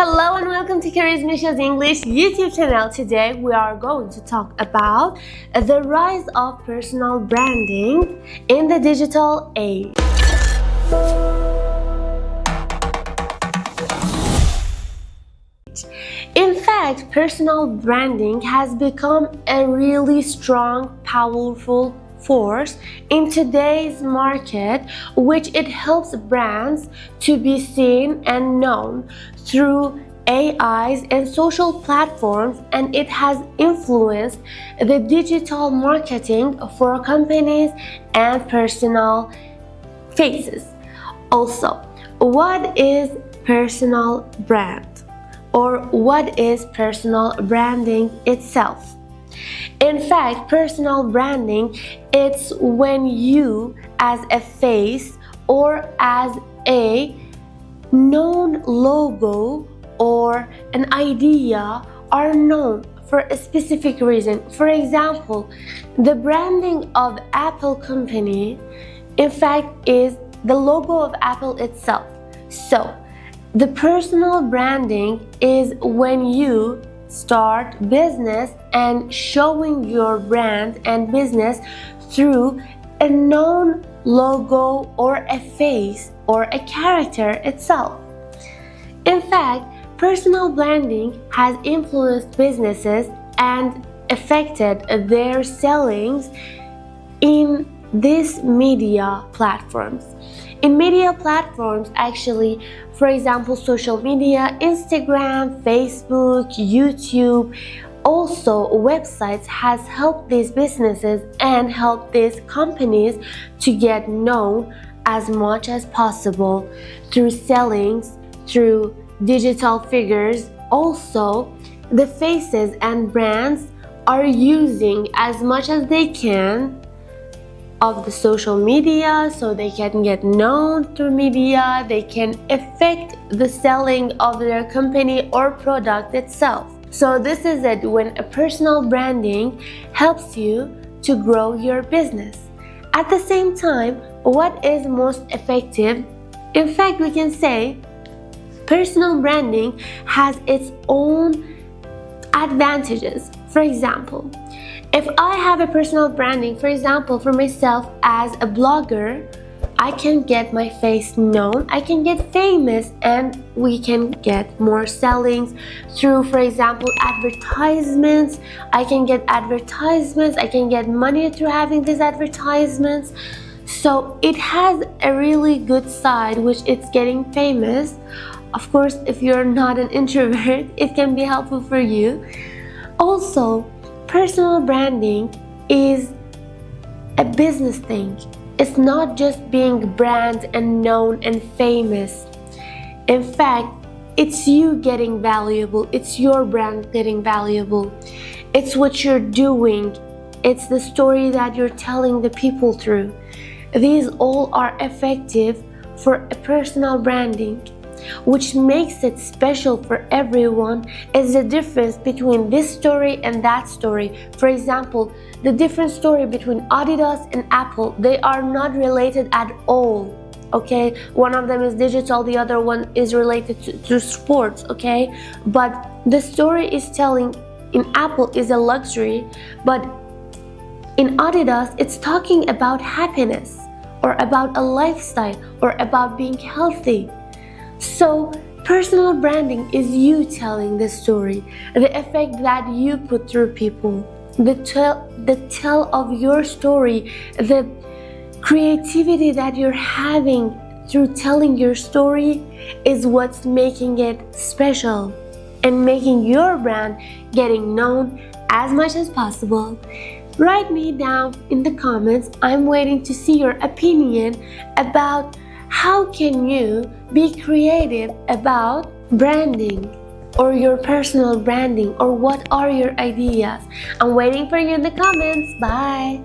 Hello and welcome to Karizmisha's English YouTube channel. Today we are going to talk about the rise of personal branding in the digital age. In fact, personal branding has become a really strong, powerful force in today's market, which it helps brands to be seen and known through AIs and social platforms, and it has influenced the digital marketing for companies and personal faces. Also, what is personal brand? Or what is personal branding itself? In fact, personal branding, it's when you as a face or as a known logo or an idea are known for a specific reason. For example, the branding of Apple company, in fact, is the logo of Apple itself. So, the personal branding is when you start business and showing your brand and business through a known logo or a face or a character itself. In fact, personal branding has influenced businesses and affected their sellings in these media platforms. In media platforms, actually, for example, social media, Instagram, Facebook, YouTube, also websites has helped these businesses and helped these companies to get known as much as possible through sellings, through digital figures. Also, the faces and brands are using as much as they can of the social media, so they can get known through media, they can affect the selling of their company or product itself. So this is it, when a personal branding helps you to grow your business. At the same time, what is most effective? In fact, we can say personal branding has its own advantages. For example, if I have a personal branding, for example, for myself as a blogger, I can get my face known, I can get famous, and we can get more sellings through, for example, advertisements. I can get advertisements, I can get money through having these advertisements. So it has a really good side, which it's getting famous. Of course, if you're not an introvert, it can be helpful for you. Also, personal branding is a business thing. It's not just being brand and known and famous. In fact, it's you getting valuable. It's your brand getting valuable. It's what you're doing. It's the story that you're telling the people through. These all are effective for a personal branding. Which makes it special for everyone is the difference between this story and that story. For example, the different story between Adidas and Apple, they are not related at all. Okay, one of them is digital, the other one is related to sports. Okay, but the story is telling in Apple is a luxury, but in Adidas it's talking about happiness or about a lifestyle or about being healthy. So, personal branding is you telling the story, the effect that you put through people, the tell of your story, the creativity that you're having through telling your story is what's making it special and making your brand getting known as much as possible. Write me down in the comments. I'm waiting to see your opinion about how can you be creative about branding or your personal branding, or what are your ideas? I'm waiting for you in the comments. Bye!